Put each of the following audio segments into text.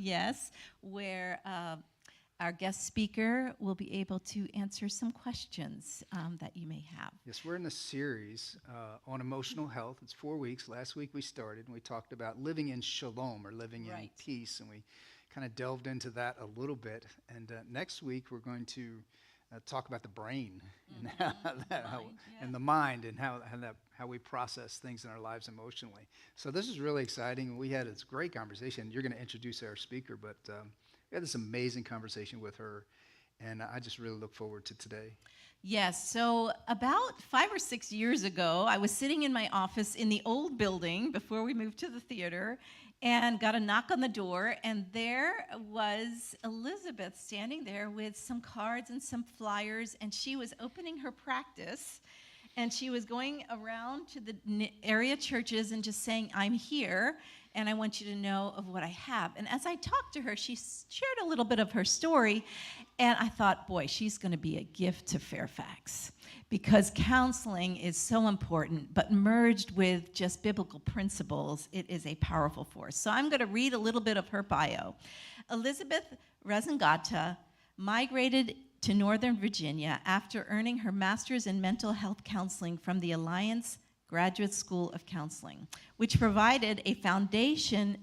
Yes, where our guest speaker will be able to answer some questions that you may have. Yes, we're in a series on emotional health. It's 4 weeks. Last week we started and we talked about living in shalom or living in Right. peace, and we kind of delved into that a little bit. And next week we're going to talk about the brain and and the mind and how we process things in our lives emotionally. So this is really exciting. We had this great conversation. You're going to introduce our speaker, but we had this amazing conversation with her, and I just really look forward to today. Yes, so about 5 or 6 years ago, I was sitting in my office in the old building before we moved to the theater and got a knock on the door, and there was Elizabeth standing there with some cards and some flyers, and she was opening her practice, and she was going around to the area churches and just saying, I'm here, and I want you to know of what I have. And as I talked to her, she shared a little bit of her story, and I thought, boy, she's going to be a gift to Fairfax because counseling is so important, but merged with just biblical principles, it is a powerful force. So I'm going to read a little bit of her bio. Elizabeth Rezangata migrated to Northern Virginia after earning her master's in mental health counseling from the Alliance Graduate School of Counseling, which provided a foundation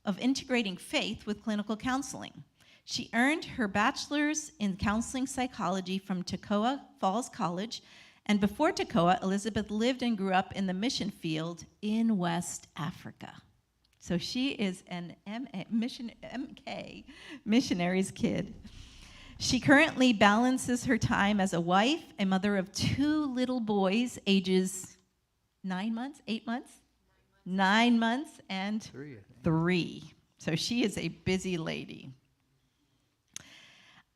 of integrating faith with clinical counseling. She earned her bachelor's in counseling psychology from Toccoa Falls College, and before Toccoa, Elizabeth lived and grew up in the mission field in West Africa. So she is an MK, missionary's kid. She currently balances her time as a wife, a mother of 2 little boys, ages 9 months, 8 months? 9 months and 3. So she is a busy lady.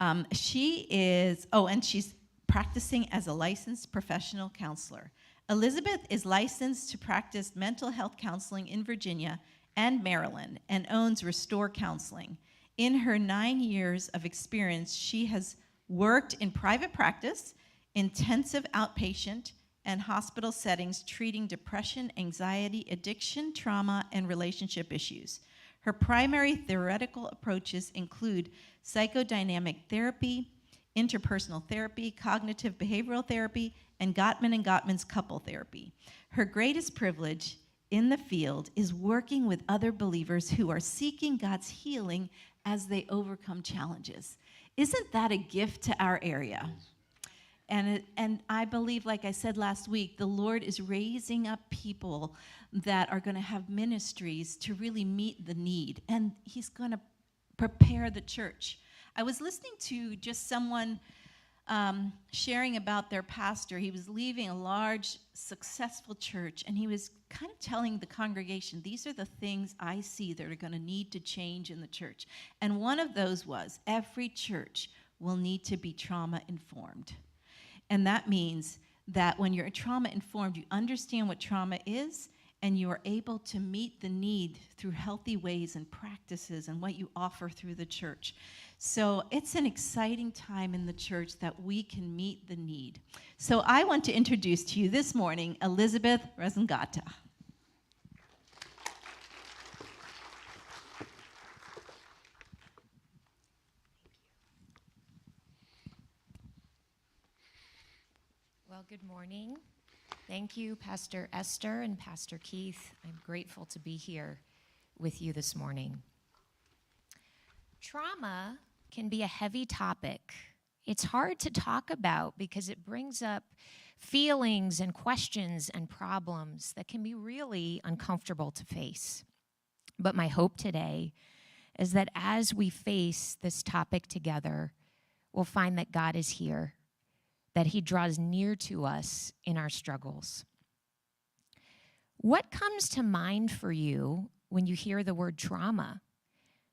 And she's practicing as a licensed professional counselor. Elizabeth is licensed to practice mental health counseling in Virginia and Maryland and owns Restore Counseling. In her 9 years of experience, she has worked in private practice, intensive outpatient, and hospital settings treating depression, anxiety, addiction, trauma, and relationship issues. Her primary theoretical approaches include psychodynamic therapy, interpersonal therapy, cognitive behavioral therapy, and Gottman's couple therapy. Her greatest privilege in the field is working with other believers who are seeking God's healing as they overcome challenges. Isn't that a gift to our area? And I believe, like I said last week, the Lord is raising up people that are going to have ministries to really meet the need, and he's going to prepare the church. I was listening to just someone sharing about their pastor. He was leaving a large, successful church, and he was kind of telling the congregation, these are the things I see that are going to need to change in the church. And one of those was every church will need to be trauma-informed. And that means that when you're trauma-informed, you understand what trauma is, and you are able to meet the need through healthy ways and practices and what you offer through the church. So it's an exciting time in the church that we can meet the need. So I want to introduce to you this morning Elizabeth Rezangata. Well, good morning. Thank you, Pastor Esther and Pastor Keith. I'm grateful to be here with you this morning. Trauma can be a heavy topic. It's hard to talk about because it brings up feelings and questions and problems that can be really uncomfortable to face. But my hope today is that as we face this topic together, we'll find that God is here, that he draws near to us in our struggles. What comes to mind for you when you hear the word trauma?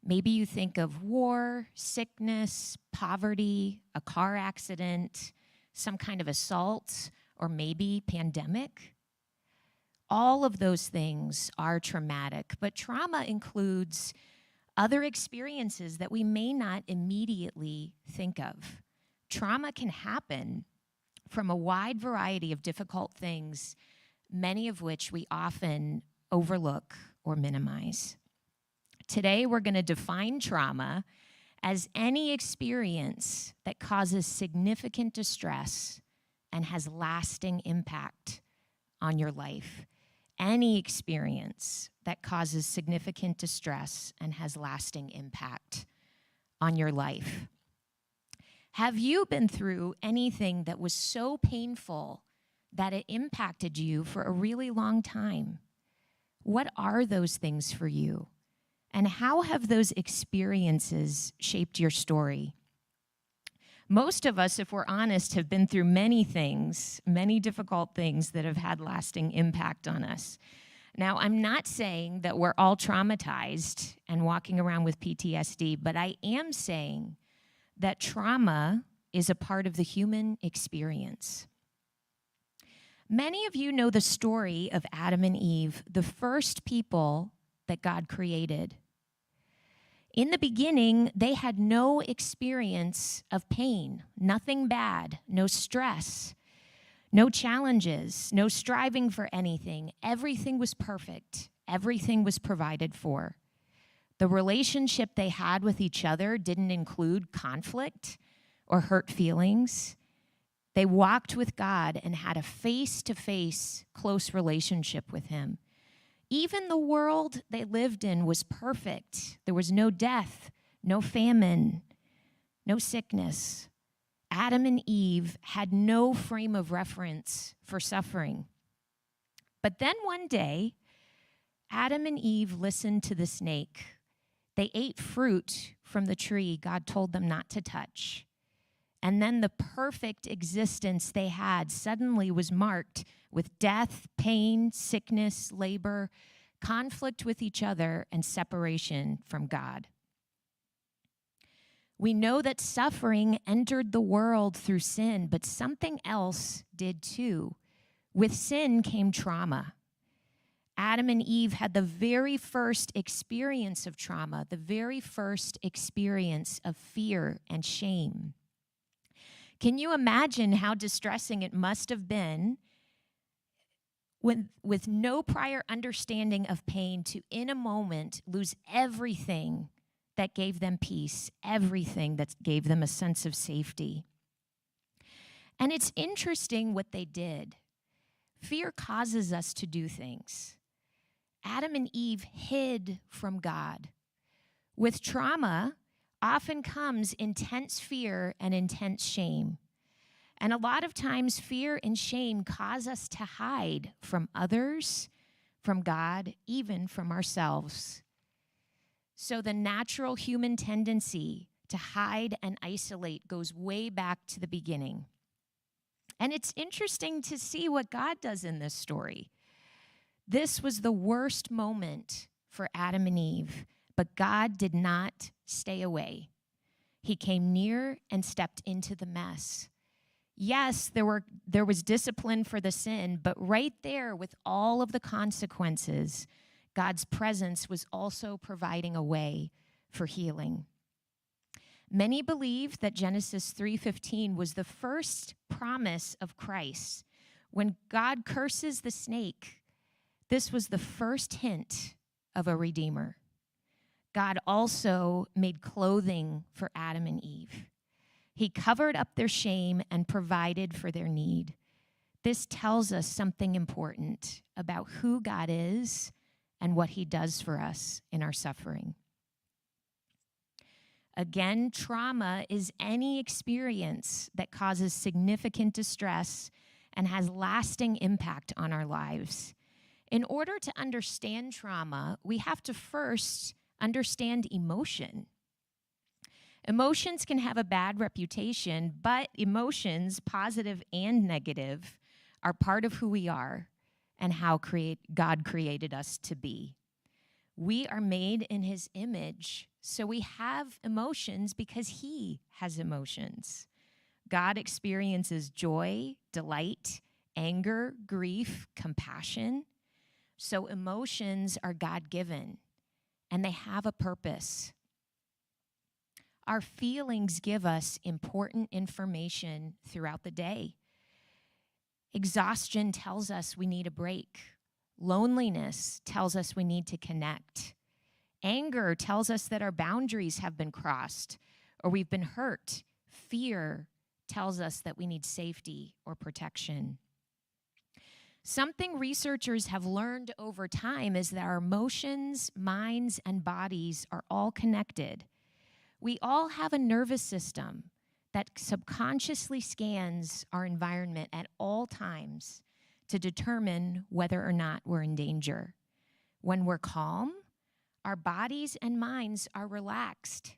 Maybe you think of war, sickness, poverty, a car accident, some kind of assault, or maybe pandemic. All of those things are traumatic, but trauma includes other experiences that we may not immediately think of. Trauma can happen from a wide variety of difficult things, many of which we often overlook or minimize. Today, we're going to define trauma as any experience that causes significant distress and has lasting impact on your life. Any experience that causes significant distress and has lasting impact on your life. Have you been through anything that was so painful that it impacted you for a really long time? What are those things for you? And how have those experiences shaped your story? Most of us, if we're honest, have been through many things, many difficult things that have had lasting impact on us. Now, I'm not saying that we're all traumatized and walking around with PTSD, but I am saying that trauma is a part of the human experience. Many of you know the story of Adam and Eve, the first people that God created. In the beginning, they had no experience of pain, nothing bad, no stress, no challenges, no striving for anything. Everything was perfect. Everything was provided for. The relationship they had with each other didn't include conflict or hurt feelings. They walked with God and had a face-to-face close relationship with Him. Even the world they lived in was perfect. There was no death, no famine, no sickness. Adam and Eve had no frame of reference for suffering. But then one day, Adam and Eve listened to the snake. They ate fruit from the tree God told them not to touch. And then the perfect existence they had suddenly was marked with death, pain, sickness, labor, conflict with each other, and separation from God. We know that suffering entered the world through sin, but something else did too. With sin came trauma. Adam and Eve had the very first experience of trauma, the very first experience of fear and shame. Can you imagine how distressing it must have been with no prior understanding of pain to, in a moment, lose everything that gave them peace, everything that gave them a sense of safety? And it's interesting what they did. Fear causes us to do things. Adam and Eve hid from God. With trauma, often comes intense fear and intense shame. And a lot of times, fear and shame cause us to hide from others, from God, even from ourselves. So the natural human tendency to hide and isolate goes way back to the beginning. And it's interesting to see what God does in this story. This was the worst moment for Adam and Eve, but God did not stay away. He came near and stepped into the mess. Yes, there was discipline for the sin, but right there with all of the consequences, God's presence was also providing a way for healing. Many believe that Genesis 3:15 was the first promise of Christ. When God curses the snake, this was the first hint of a redeemer. God also made clothing for Adam and Eve. He covered up their shame and provided for their need. This tells us something important about who God is and what He does for us in our suffering. Again, trauma is any experience that causes significant distress and has lasting impact on our lives. In order to understand trauma, we have to first understand emotion. Emotions can have a bad reputation, but emotions, positive and negative, are part of who we are and how God created us to be. We are made in His image, so we have emotions because He has emotions. God experiences joy, delight, anger, grief, compassion. So emotions are God-given, and they have a purpose. Our feelings give us important information throughout the day. Exhaustion tells us we need a break. Loneliness tells us we need to connect. Anger tells us that our boundaries have been crossed or we've been hurt. Fear tells us that we need safety or protection. Something researchers have learned over time is that our emotions, minds, and bodies are all connected. We all have a nervous system that subconsciously scans our environment at all times to determine whether or not we're in danger. When we're calm, our bodies and minds are relaxed.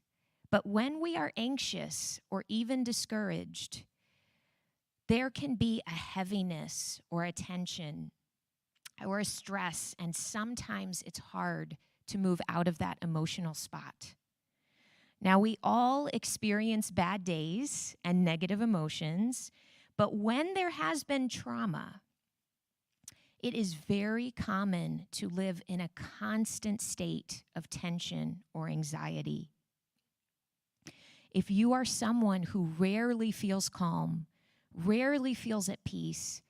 But when we are anxious or even discouraged, there can be a heaviness or a tension or a stress, and sometimes it's hard to move out of that emotional spot. Now, we all experience bad days and negative emotions, but when there has been trauma, it is very common to live in a constant state of tension or anxiety. If you are someone who rarely feels calm, rarely feels at peace,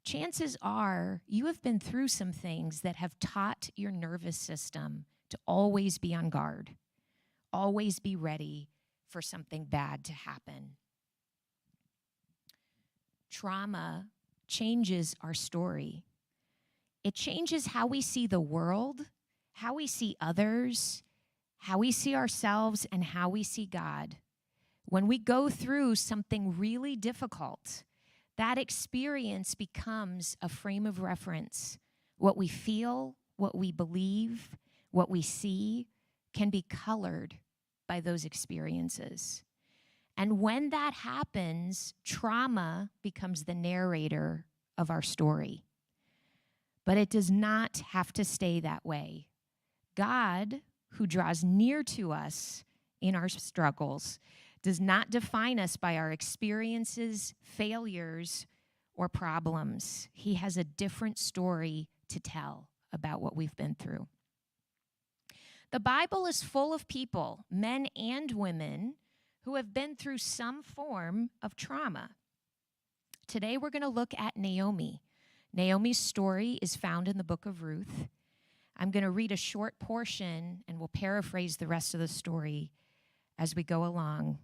chances are you have been through some things that have taught your nervous system to always be on guard, always be ready for something bad to happen. Trauma changes our story. It changes how we see the world, how we see others, how we see ourselves, and how we see God. When we go through something really difficult, that experience becomes a frame of reference. What we feel, what we believe, what we see can be colored by those experiences. And when that happens, trauma becomes the narrator of our story. But it does not have to stay that way. God, who draws near to us in our struggles, does not define us by our experiences, failures, or problems. He has a different story to tell about what we've been through. The Bible is full of people, men and women, who have been through some form of trauma. Today we're going to look at Naomi. Naomi's story is found in the book of Ruth. I'm going to read a short portion, and we'll paraphrase the rest of the story as we go along.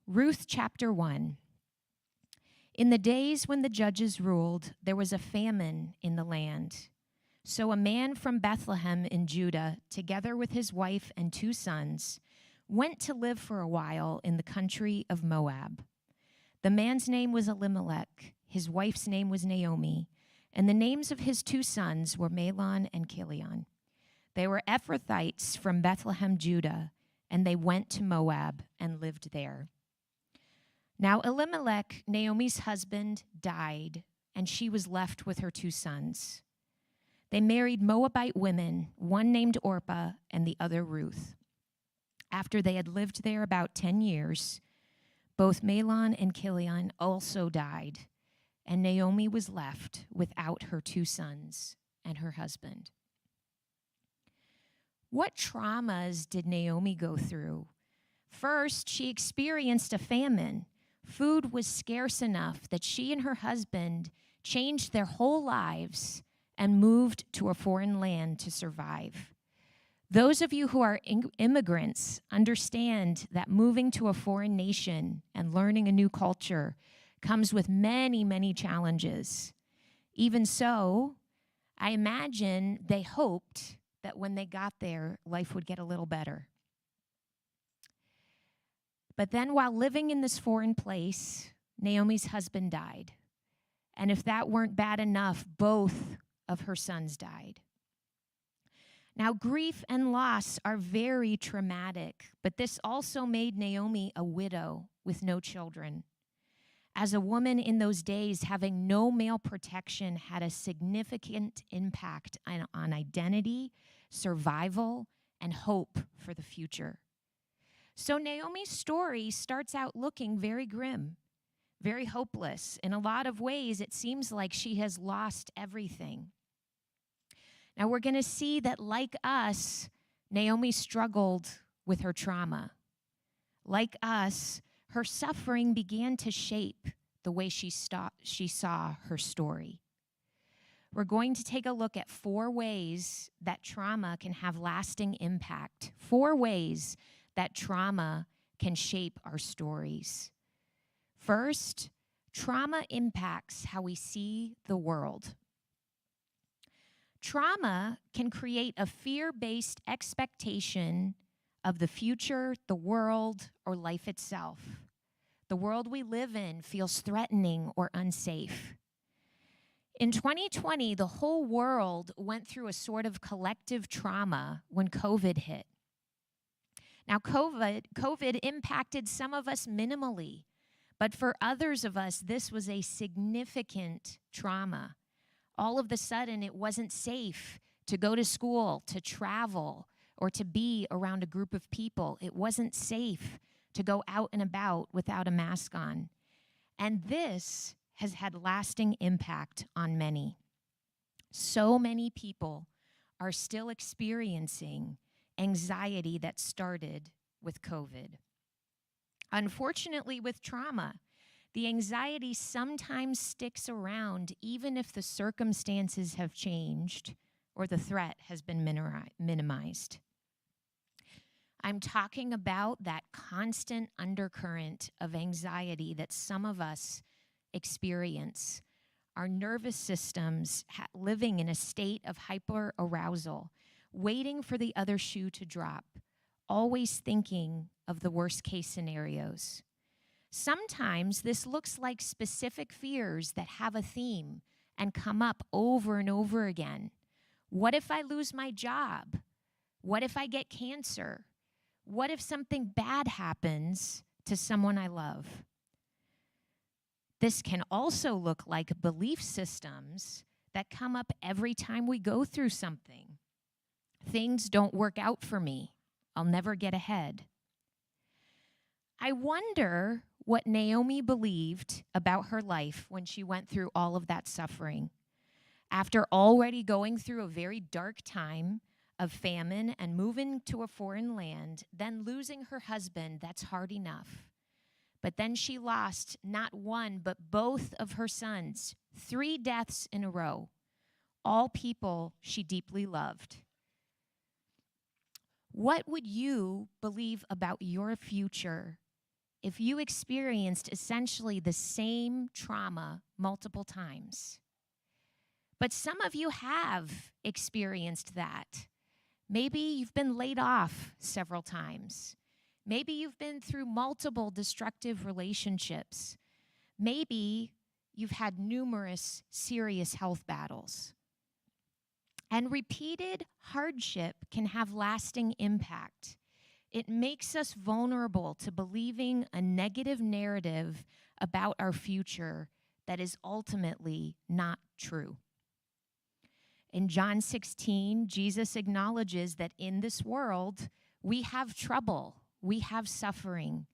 Ruth chapter 1. In the days when the judges ruled, there was a famine in the land. So a man from Bethlehem in Judah, together with his wife and 2 sons, went to live for a while in the country of Moab. The man's name was Elimelech, his wife's name was Naomi, and the names of his 2 sons were Mahlon and Chilion. They were Ephrathites from Bethlehem, Judah, and they went to Moab and lived there. Now Elimelech, Naomi's husband, died, and she was left with her 2 sons. They married Moabite women, one named Orpah and the other Ruth. After they had lived there about 10 years, both Mahlon and Chilion also died, and Naomi was left without her 2 sons and her husband. What traumas did Naomi go through? First, she experienced a famine. Food was scarce enough that she and her husband changed their whole lives and moved to a foreign land to survive. Those of you who are immigrants understand that moving to a foreign nation and learning a new culture comes with many, many challenges. Even so, I imagine they hoped that when they got there, life would get a little better. But then while living in this foreign place, Naomi's husband died. And if that weren't bad enough, both of her sons died. Now, grief and loss are very traumatic, but this also made Naomi a widow with no children. As a woman in those days, having no male protection had a significant impact on identity, survival, and hope for the future. So Naomi's story starts out looking very grim, very hopeless. In a lot of ways, it seems like she has lost everything. Now, we're going to see that, like us, Naomi struggled with her trauma. Like us, her suffering began to shape the way she saw her story. we're going to take a look at 4 ways that trauma can have lasting impact, 4 ways that trauma can shape our stories. First, trauma impacts how we see the world. Trauma can create a fear-based expectation of the future, the world, or life itself. The world we live in feels threatening or unsafe. In 2020, the whole world went through a sort of collective trauma when COVID hit. Now, COVID impacted some of us minimally, but for others of us, this was a significant trauma. All of a sudden, it wasn't safe to go to school, to travel, or to be around a group of people. It wasn't safe to go out and about without a mask on. And this has had lasting impact on many. So many people are still experiencing anxiety that started with COVID. Unfortunately, with trauma, the anxiety sometimes sticks around even if the circumstances have changed or the threat has been minimized. I'm talking about that constant undercurrent of anxiety that some of us experience. Our nervous systems living in a state of hyperarousal, waiting for the other shoe to drop, always thinking of the worst case scenarios. Sometimes this looks like specific fears that have a theme and come up over and over again. What if I lose my job? What if I get cancer? What if something bad happens to someone I love? This can also look like belief systems that come up every time we go through something. Things don't work out for me. I'll never get ahead. I wonder what Naomi believed about her life when she went through all of that suffering. After already going through a very dark time of famine and moving to a foreign land, then losing her husband, that's hard enough. But then she lost not one, but both of her sons, 3 deaths in a row, all people she deeply loved. What would you believe about your future if you experienced essentially the same trauma multiple times? But some of you have experienced that. Maybe you've been laid off several times. Maybe you've been through multiple destructive relationships. Maybe you've had numerous serious health battles. And repeated hardship can have lasting impact. It makes us vulnerable to believing a negative narrative about our future that is ultimately not true. In John 16, Jesus acknowledges that in this world, we have trouble, we have suffering,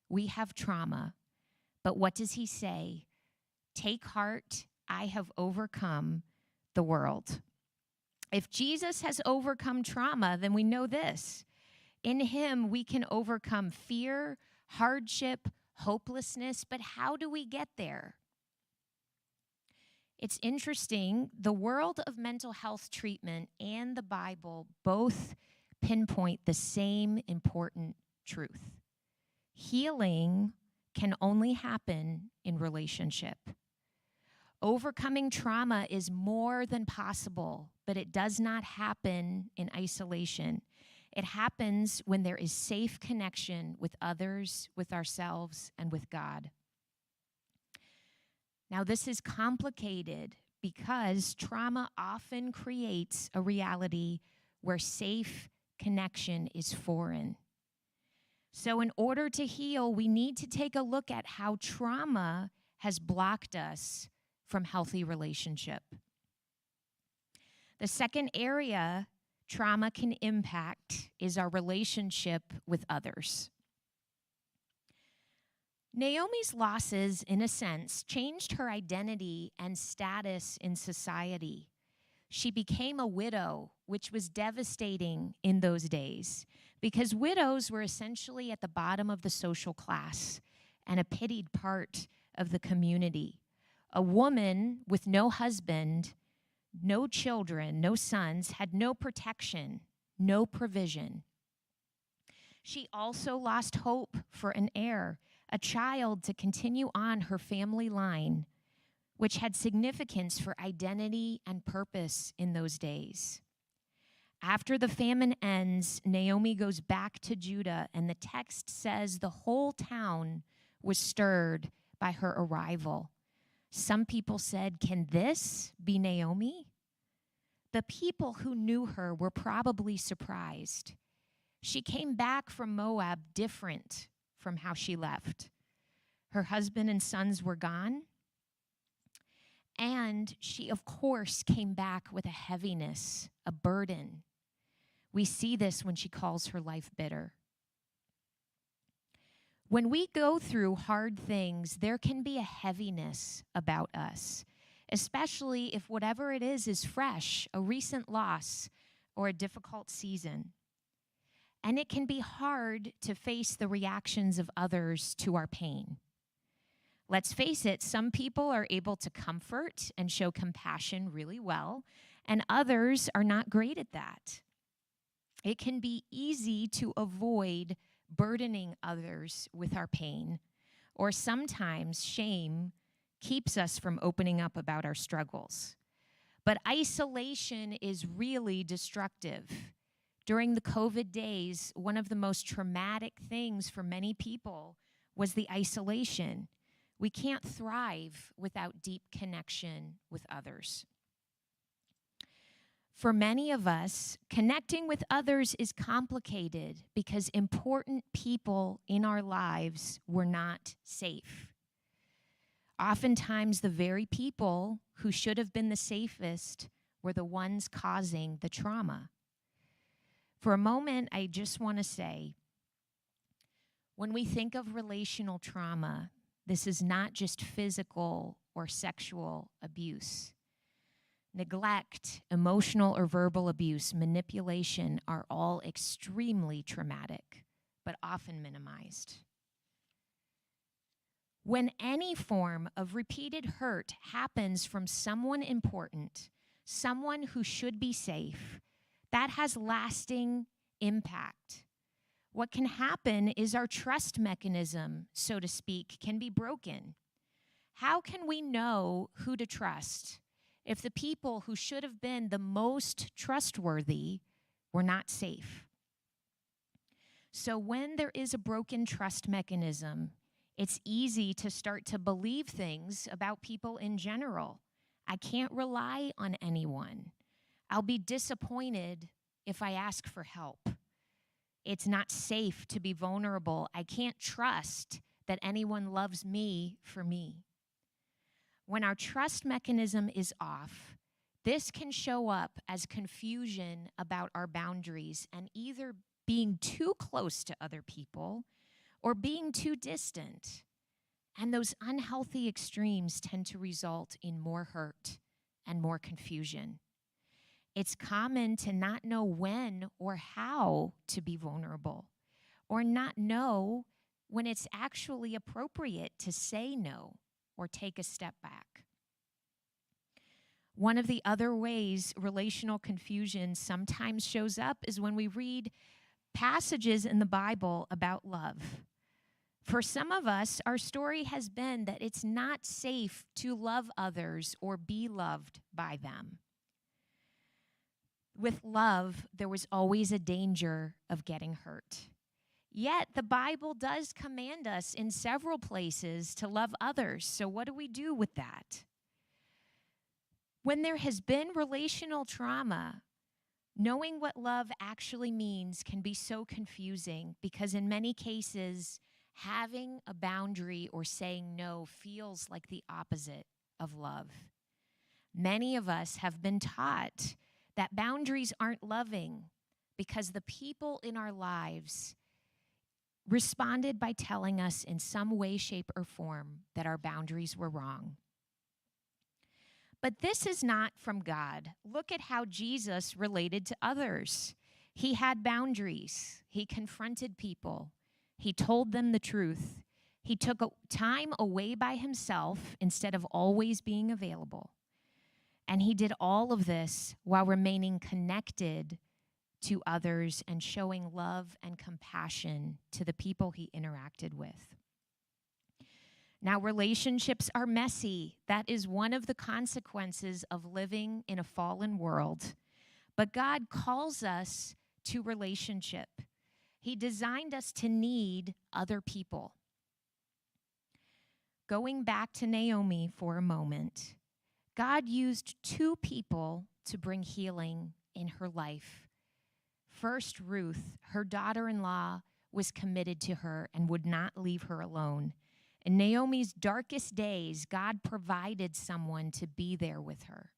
we have trauma. But what does he say? Take heart, I have overcome the world. If Jesus has overcome trauma, then we know this. In him, we can overcome fear, hardship, hopelessness. But how do we get there? It's interesting, the world of mental health treatment and the Bible both pinpoint the same important truth. Healing can only happen in relationship. Overcoming trauma is more than possible, but it does not happen in isolation. It happens when there is safe connection with others, with ourselves, and with God. Now, this is complicated because trauma often creates a reality where safe connection is foreign. So in order to heal, we need to take a look at how trauma has blocked us from healthy relationship. The second area trauma can impact is our relationship with others. Naomi's losses, in a sense, changed her identity and status in society. She became a widow, which was devastating in those days because widows were essentially at the bottom of the social class and a pitied part of the community. A woman with no husband no children, no sons, had no protection, no provision. She also lost hope for an heir, a child to continue on her family line, which had significance for identity and purpose in those days. After the famine ends, Naomi goes back to Judah, and the text says the whole town was stirred by her arrival. Some people said, "Can this be Naomi?" The people who knew her were probably surprised. She came back from Moab different from how she left. Her husband and sons were gone. And she, of course, came back with a heaviness, a burden. We see this when she calls her life bitter. When we go through hard things, there can be a heaviness about us, especially if whatever it is fresh, a recent loss, or a difficult season. And it can be hard to face the reactions of others to our pain. Let's face it, some people are able to comfort and show compassion really well, and others are not great at that. It can be easy to avoid burdening others with our pain, or sometimes shame keeps us from opening up about our struggles. But isolation is really destructive. During the COVID days, one of the most traumatic things for many people was the isolation. We can't thrive without deep connection with others. For many of us, connecting with others is complicated because important people in our lives were not safe. Oftentimes, the very people who should have been the safest were the ones causing the trauma. For a moment, I just want to say, when we think of relational trauma, this is not just physical or sexual abuse. Neglect, emotional or verbal abuse, manipulation are all extremely traumatic, but often minimized. When any form of repeated hurt happens from someone important, someone who should be safe, that has lasting impact. What can happen is our trust mechanism, so to speak, can be broken. How can we know who to trust if the people who should have been the most trustworthy were not safe? So when there is a broken trust mechanism, it's easy to start to believe things about people in general. I can't rely on anyone. I'll be disappointed if I ask for help. It's not safe to be vulnerable. I can't trust that anyone loves me for me. When our trust mechanism is off, this can show up as confusion about our boundaries and either being too close to other people or being too distant. And those unhealthy extremes tend to result in more hurt and more confusion. It's common to not know when or how to be vulnerable, or not know when it's actually appropriate to say no or take a step back. One of the other ways relational confusion sometimes shows up is when we read passages in the Bible about love. For some of us, our story has been that it's not safe to love others or be loved by them. With love, there was always a danger of getting hurt. Yet the Bible does command us in several places to love others. So what do we do with that? When there has been relational trauma, knowing what love actually means can be so confusing because in many cases, having a boundary or saying no feels like the opposite of love. Many of us have been taught that boundaries aren't loving because the people in our lives responded by telling us in some way, shape, or form that our boundaries were wrong. But this is not from God. Look at how Jesus related to others. He had boundaries. He confronted people. He told them the truth. He took time away by himself instead of always being available. And he did all of this while remaining connected to others and showing love and compassion to the people he interacted with. Now, relationships are messy. That is one of the consequences of living in a fallen world. But God calls us to relationship. He designed us to need other people. Going back to Naomi for a moment, God used two people to bring healing in her life. First, Ruth, her daughter-in-law, was committed to her and would not leave her alone. In Naomi's darkest days, God provided someone to be there with her.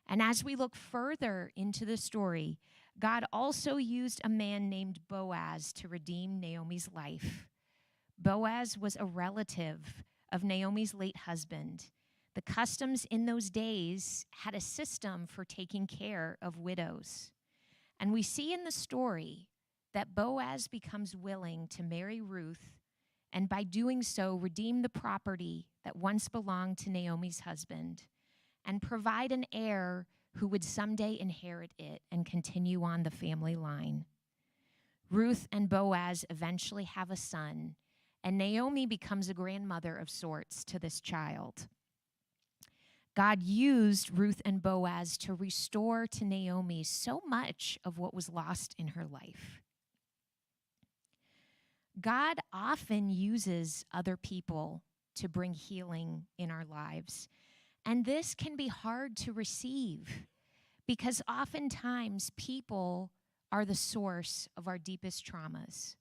And as we look further into the story, God also used a man named Boaz to redeem Naomi's life. Boaz was a relative of Naomi's late husband. The customs in those days had a system for taking care of widows. And we see in the story that Boaz becomes willing to marry Ruth, and by doing so, redeem the property that once belonged to Naomi's husband, and provide an heir who would someday inherit it and continue on the family line. Ruth and Boaz eventually have a son, and Naomi becomes a grandmother of sorts to this child. God used Ruth and Boaz to restore to Naomi so much of what was lost in her life. God often uses other people to bring healing in our lives. And this can be hard to receive because oftentimes people are the source of our deepest traumas.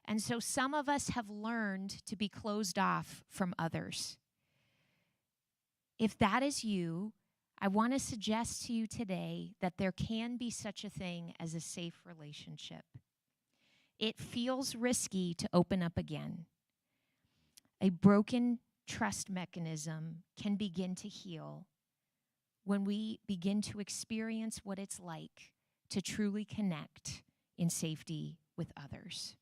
And so some of us have learned to be closed off from others. If that is you, I want to suggest to you today that there can be such a thing as a safe relationship. It feels risky to open up again. A broken trust mechanism can begin to heal when we begin to experience what it's like to truly connect in safety with others.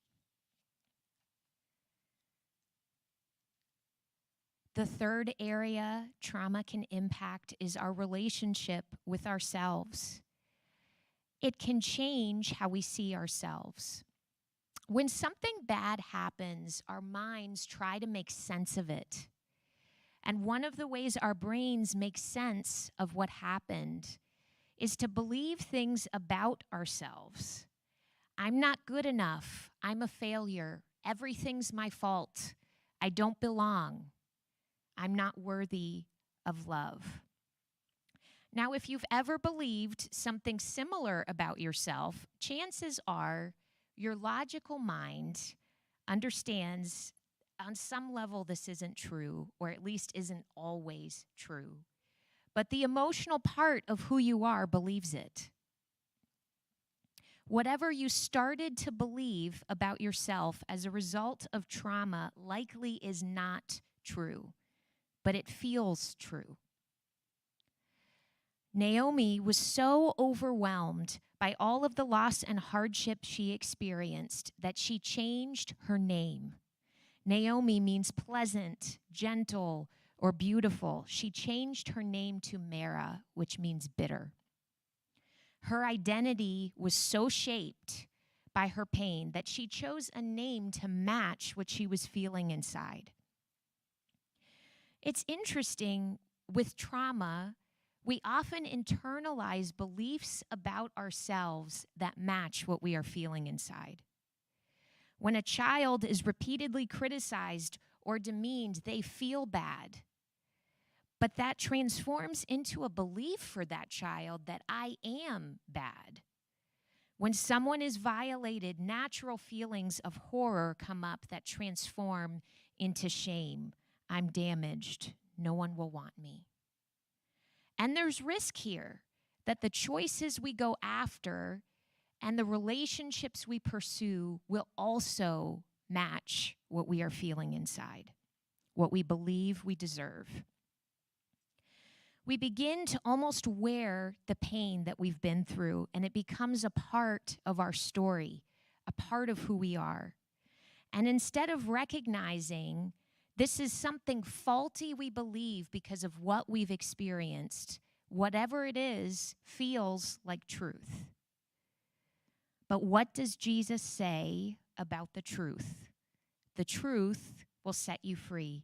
The third area trauma can impact is our relationship with ourselves. It can change how we see ourselves. When something bad happens, our minds try to make sense of it. And one of the ways our brains make sense of what happened is to believe things about ourselves. I'm not good enough. I'm a failure. Everything's my fault. I don't belong. I'm not worthy of love. Now, if you've ever believed something similar about yourself, chances are your logical mind understands on some level this isn't true, or at least isn't always true. But the emotional part of who you are believes it. Whatever you started to believe about yourself as a result of trauma likely is not true, but it feels true. Naomi was so overwhelmed by all of the loss and hardship she experienced that she changed her name. Naomi means pleasant, gentle, or beautiful. She changed her name to Mara, which means bitter. Her identity was so shaped by her pain that she chose a name to match what she was feeling inside. It's interesting, with trauma, we often internalize beliefs about ourselves that match what we are feeling inside. When a child is repeatedly criticized or demeaned, they feel bad. But that transforms into a belief for that child that I am bad. When someone is violated, natural feelings of horror come up that transform into shame. I'm damaged. No one will want me. And there's risk here that the choices we go after and the relationships we pursue will also match what we are feeling inside, what we believe we deserve. We begin to almost wear the pain that we've been through, and it becomes a part of our story, a part of who we are. And instead of recognizing this is something faulty we believe because of what we've experienced, whatever it is, feels like truth. But what does Jesus say about the truth? The truth will set you free.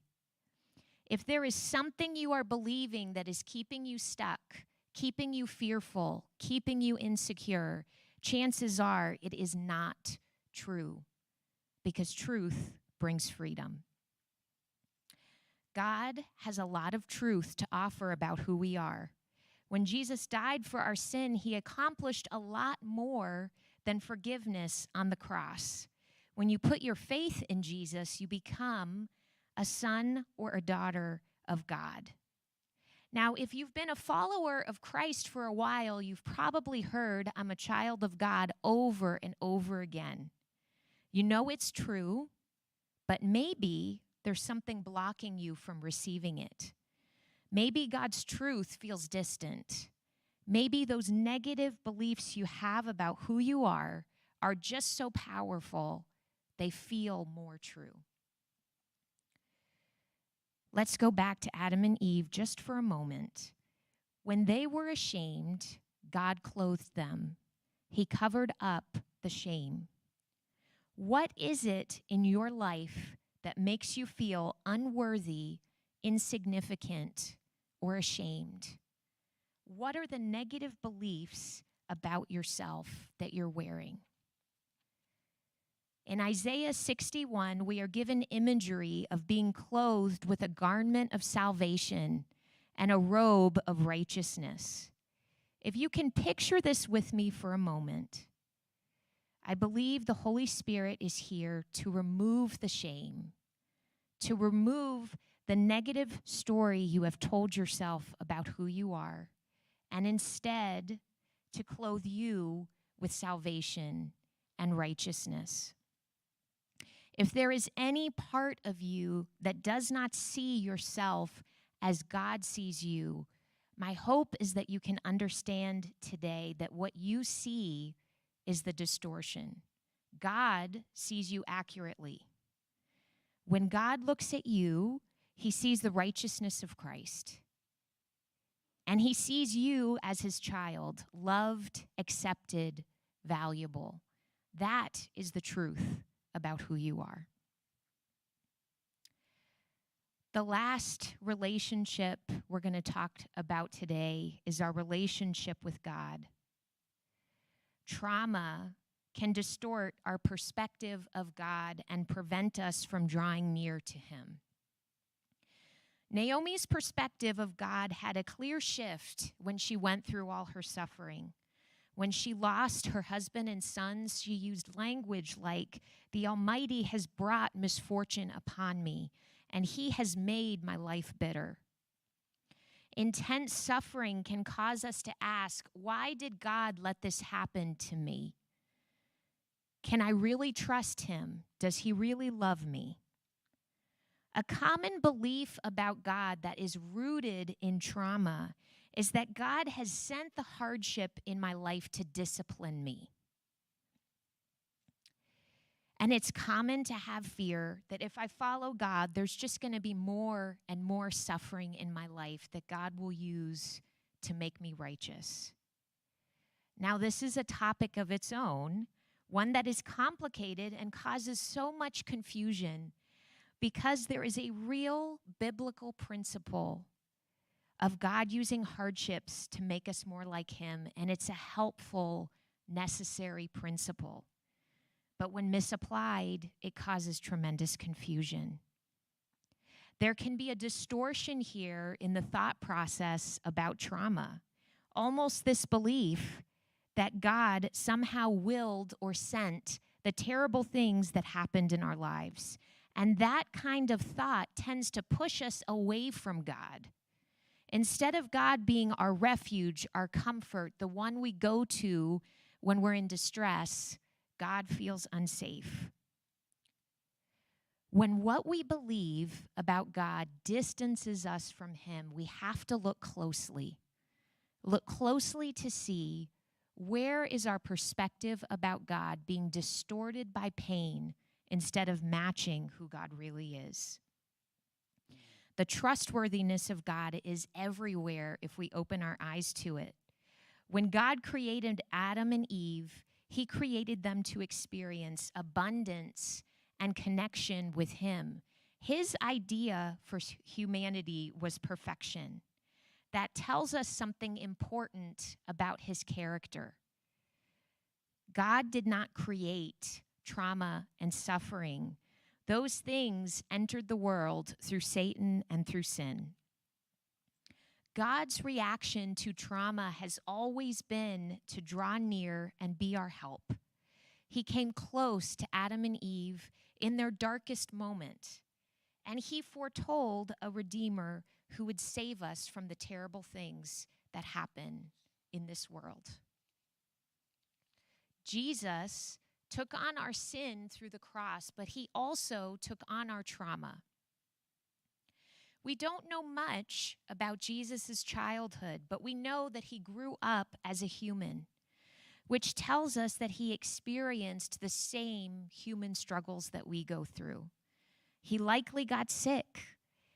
If there is something you are believing that is keeping you stuck, keeping you fearful, keeping you insecure, chances are it is not true, because truth brings freedom. God has a lot of truth to offer about who we are. When Jesus died for our sin, he accomplished a lot more than forgiveness on the cross. When you put your faith in Jesus, you become a son or a daughter of God. Now, if you've been a follower of Christ for a while, you've probably heard, "I'm a child of God," over and over again. You know it's true, but maybe there's something blocking you from receiving it. Maybe God's truth feels distant. Maybe those negative beliefs you have about who you are just so powerful, they feel more true. Let's go back to Adam and Eve just for a moment. When they were ashamed, God clothed them. He covered up the shame. What is it in your life that makes you feel unworthy, insignificant, or ashamed? What are the negative beliefs about yourself that you're wearing? In Isaiah 61, we are given imagery of being clothed with a garment of salvation and a robe of righteousness. If you can picture this with me for a moment, I believe the Holy Spirit is here to remove the shame, to remove the negative story you have told yourself about who you are, and instead to clothe you with salvation and righteousness. If there is any part of you that does not see yourself as God sees you, my hope is that you can understand today that what you see is the distortion. God sees you accurately. When God looks at you, he sees the righteousness of Christ. And he sees you as his child, loved, accepted, valuable. That is the truth about who you are. The last relationship we're going to talk about today is our relationship with God. Trauma can distort our perspective of God and prevent us from drawing near to him. Naomi's perspective of God had a clear shift when she went through all her suffering. When she lost her husband and sons, she used language like, "The Almighty has brought misfortune upon me, and he has made my life bitter." Intense suffering can cause us to ask, why did God let this happen to me? Can I really trust him? Does he really love me? A common belief about God that is rooted in trauma is that God has sent the hardship in my life to discipline me. And it's common to have fear that if I follow God, there's just going to be more and more suffering in my life that God will use to make me righteous. Now, this is a topic of its own, one that is complicated and causes so much confusion because there is a real biblical principle of God using hardships to make us more like him, and it's a helpful, necessary principle. But when misapplied, it causes tremendous confusion. There can be a distortion here in the thought process about trauma, almost this belief that God somehow willed or sent the terrible things that happened in our lives. And that kind of thought tends to push us away from God. Instead of God being our refuge, our comfort, the one we go to when we're in distress, God feels unsafe. When what we believe about God distances us from him, we have to look closely. Look closely to see where is our perspective about God being distorted by pain instead of matching who God really is. The trustworthiness of God is everywhere if we open our eyes to it. When God created Adam and Eve, he created them to experience abundance and connection with him. His idea for humanity was perfection. That tells us something important about his character. God did not create trauma and suffering. Those things entered the world through Satan and through sin. God's reaction to trauma has always been to draw near and be our help. He came close to Adam and Eve in their darkest moment, and he foretold a Redeemer who would save us from the terrible things that happen in this world. Jesus took on our sin through the cross, but he also took on our trauma. We don't know much about Jesus' childhood, but we know that he grew up as a human, which tells us that he experienced the same human struggles that we go through. He likely got sick.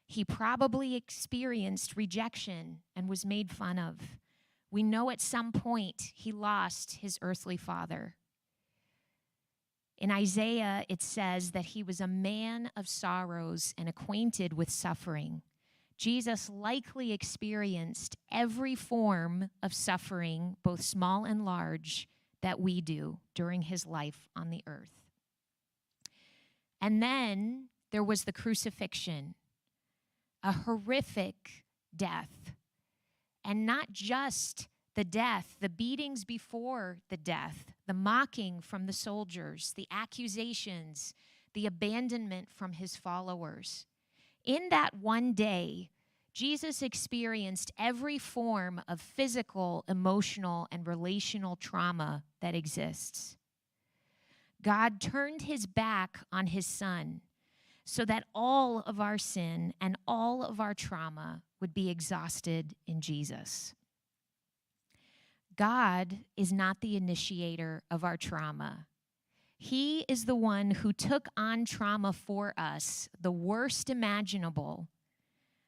He probably experienced rejection and was made fun of. We know at some point he lost his earthly father. In Isaiah, it says that he was a man of sorrows and acquainted with suffering. Jesus likely experienced every form of suffering, both small and large, that we do during his life on the earth. And then there was the crucifixion, a horrific death. And not just the death, the beatings before the death, the mocking from the soldiers, the accusations, the abandonment from his followers. In that one day, Jesus experienced every form of physical, emotional, and relational trauma that exists. God turned his back on his son so that all of our sin and all of our trauma would be exhausted in Jesus. God is not the initiator of our trauma. He is the one who took on trauma for us, the worst imaginable,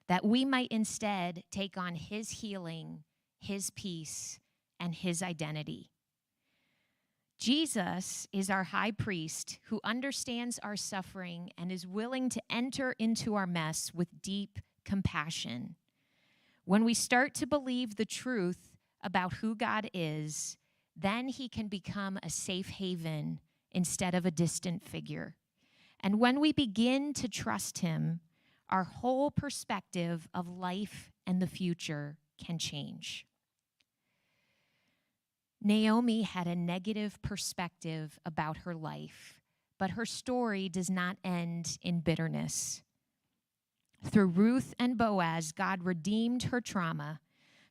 that we might instead take on his healing, his peace, and his identity. Jesus is our high priest who understands our suffering and is willing to enter into our mess with deep compassion. When we start to believe the truth about who God is, then he can become a safe haven instead of a distant figure. And when we begin to trust him, our whole perspective of life and the future can change. Naomi had a negative perspective about her life, but her story does not end in bitterness. Through Ruth and Boaz, God redeemed her trauma.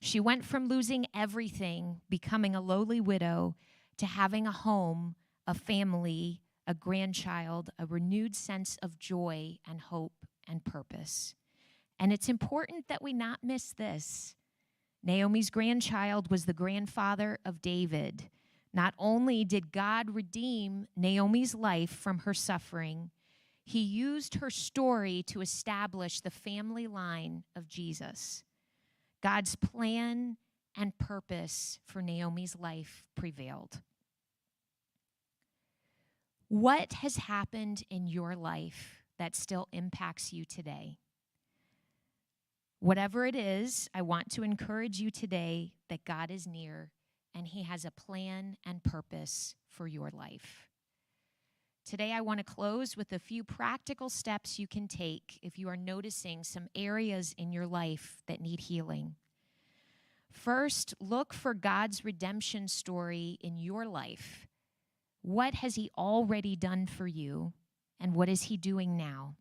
She went from losing everything, becoming a lowly widow, to having a home, a family, a grandchild, a renewed sense of joy and hope and purpose. And it's important that we not miss this. Naomi's grandchild was the grandfather of David. Not only did God redeem Naomi's life from her suffering, he used her story to establish the family line of Jesus. God's plan and purpose for Naomi's life prevailed. What has happened in your life that still impacts you today? Whatever it is, I want to encourage you today that God is near and he has a plan and purpose for your life. Today, I want to close with a few practical steps you can take if you are noticing some areas in your life that need healing. First, look for God's redemption story in your life. What has he already done for you, and what is he doing now?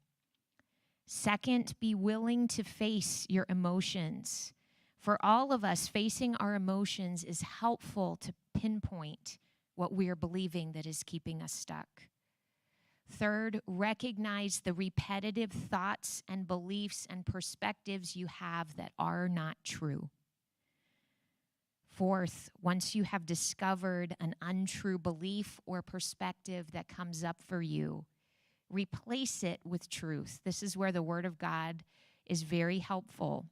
Second, be willing to face your emotions. For all of us, facing our emotions is helpful to pinpoint what we are believing that is keeping us stuck. Third, recognize the repetitive thoughts and beliefs and perspectives you have that are not true. Fourth, once you have discovered an untrue belief or perspective that comes up for you, replace it with truth. This is where the Word of God is very helpful.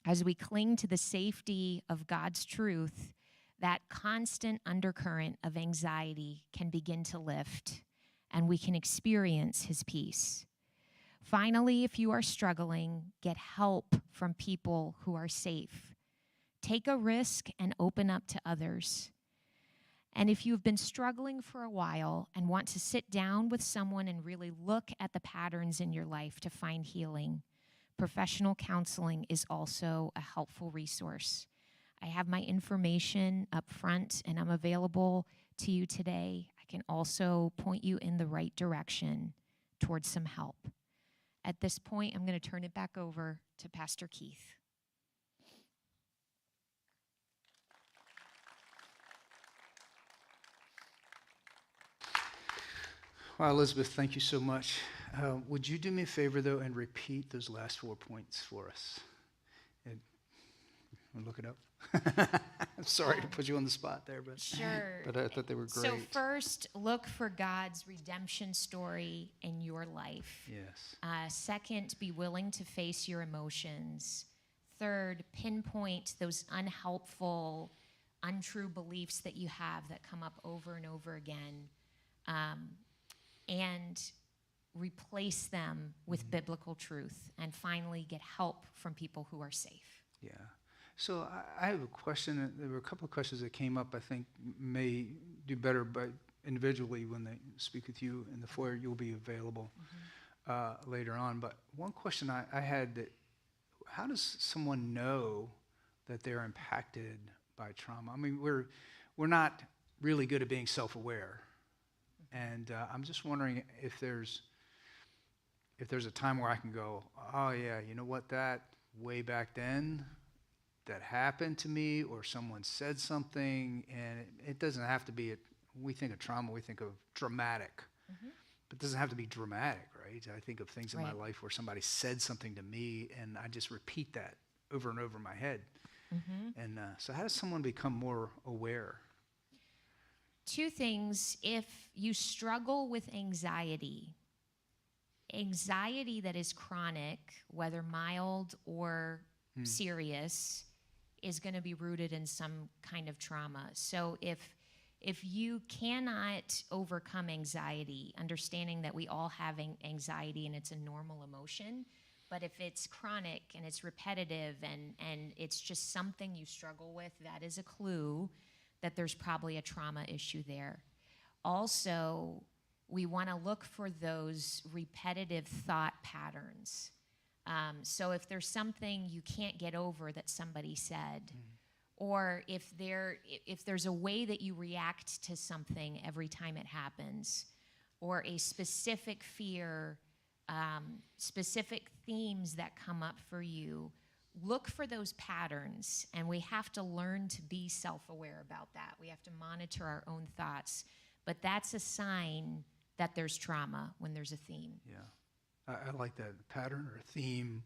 As we cling to the safety of God's truth, that constant undercurrent of anxiety can begin to lift, and we can experience his peace. Finally, if you are struggling, get help from people who are safe. Take a risk and open up to others. And if you've been struggling for a while and want to sit down with someone and really look at the patterns in your life to find healing, professional counseling is also a helpful resource. I have my information up front, and I'm available to you today. I can also point you in the right direction towards some help. At this point, I'm going to turn it back over to Pastor Keith. Well, Elizabeth, thank you so much. Would you do me a favor, though, and repeat those last 4 points for us? And look it up. I'm sorry to put you on the spot there, but Sure. But I thought they were great. So first, look for God's redemption story in your life. Yes. Second, be willing to face your emotions. Third, pinpoint those unhelpful, untrue beliefs that you have that come up over and over again, and replace them with biblical truth. And finally, get help from people who are safe. Yeah. So I have a question. There were a couple of questions that came up I think may do better by individually when they speak with you in the foyer. You'll be available later on. But one question I had, that how does someone know that they're impacted by trauma? I mean, we're not really good at being self-aware. And I'm just wondering if there's a time where I can go, oh yeah, you know what, that way back then, that happened to me, or someone said something, and it doesn't have to be, we think of trauma, we think of dramatic, but it doesn't have to be dramatic, right? I think of things in my life where somebody said something to me, and I just repeat that over and over in my head. And so how does someone become more aware? Two things. If you struggle with anxiety that is chronic, whether mild or serious, is going to be rooted in some kind of trauma. So if you cannot overcome anxiety, understanding that we all have anxiety and it's a normal emotion, but if it's chronic and it's repetitive and it's just something you struggle with, that is a clue that there's probably a trauma issue there. Also, we want to look for those repetitive thought patterns. So if there's something you can't get over that somebody said, or if there's a way that you react to something every time it happens, or a specific fear, specific themes that come up for you, look for those patterns, and we have to learn to be self-aware about that. We have to monitor our own thoughts, but that's a sign that there's trauma when there's a theme. Yeah. I like that pattern or theme.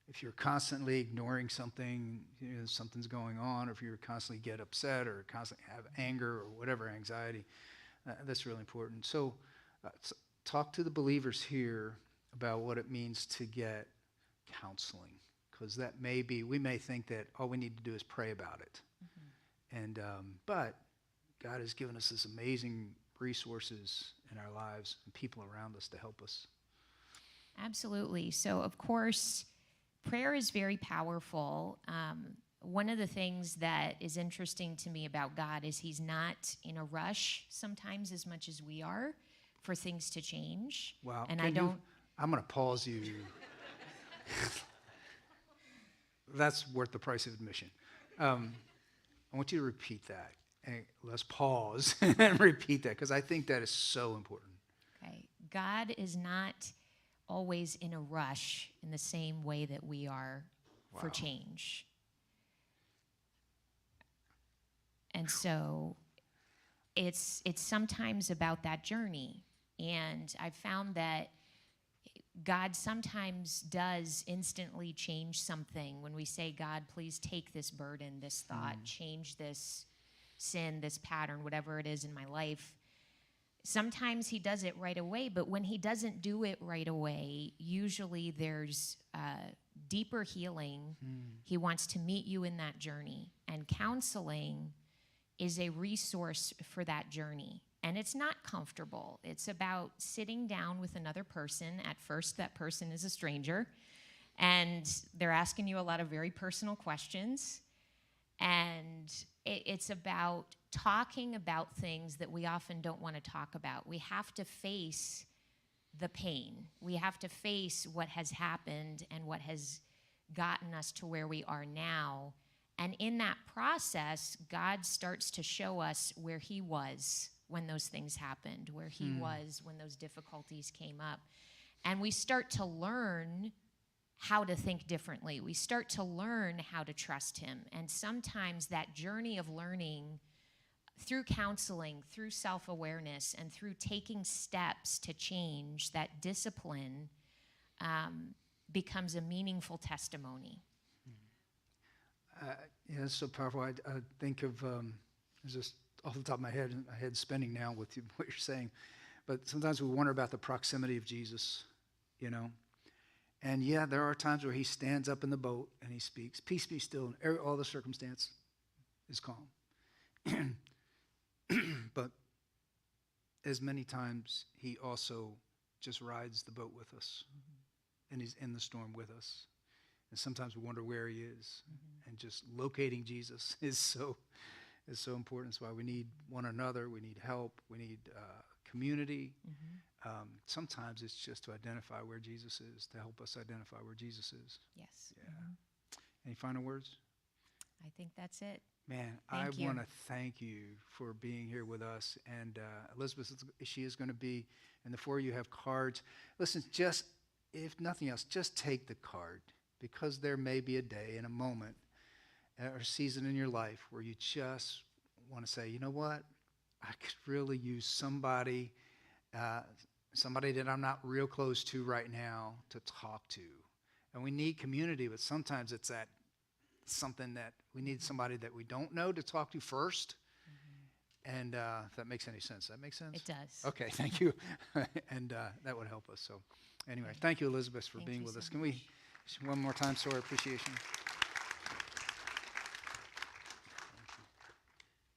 If you're constantly ignoring something, something's going on, or if you constantly get upset or constantly have anger or whatever, anxiety, that's really important. So talk to the believers here about what it means to get counseling, because we may think that all we need to do is pray about it. But God has given us this amazing resources in our lives and people around us to help us. Absolutely. So, of course, prayer is very powerful. One of the things that is interesting to me about God is he's not in a rush sometimes as much as we are for things to change. Wow. And I'm going to pause you. That's worth the price of admission. I want you to repeat that. And let's pause and repeat that, because I think that is so important. Okay. God is not always in a rush in the same way that we are for change. And so it's sometimes about that journey. And I've found that God sometimes does instantly change something when we say, God, please take this burden, this thought, change this sin, this pattern, whatever it is in my life. Sometimes he does it right away, but when he doesn't do it right away, usually there's deeper healing. He wants to meet you in that journey. And counseling is a resource for that journey. And it's not comfortable. It's about sitting down with another person. At first, that person is a stranger, and they're asking you a lot of very personal questions. And it's about talking about things that we often don't want to talk about. We have to face the pain. We have to face what has happened and what has gotten us to where we are now. And in that process, God starts to show us where he was when those things happened, where he was when those difficulties came up. And we start to learn how to think differently. We start to learn how to trust him. And sometimes that journey of learning through counseling, through self-awareness, and through taking steps to change, that discipline becomes a meaningful testimony. Yeah, it's so powerful. I think of, it's just off the top of my head's spinning now with what you're saying. But sometimes we wonder about the proximity of Jesus, you know. And yeah, there are times where he stands up in the boat and he speaks, "Peace be still," and all the circumstance is calm. But as many times, he also just rides the boat with us, and he's in the storm with us. And sometimes we wonder where he is, and just locating Jesus is so important. That's why we need one another. We need help. We need community. Sometimes it's just to identify where Jesus is, to help us identify where Jesus is. Yes. Yeah. Any final words? I think that's it. Man, Thank I you. want to thank you for being here with us. And Elizabeth, she is going to be, and the four of you have cards. Listen, just, if nothing else, just take the card, because there may be a day and a moment or a season in your life where you just want to say, you know what, I could really use somebody that I'm not real close to right now to talk to. And we need community, but sometimes it's that something that we need somebody that we don't know to talk to first. And if that makes any sense. Does that make sense? It does. Okay, thank you. And that would help us. So anyway, thank you, Elizabeth, for Thank being you with so us. Can we, one more time, show our appreciation?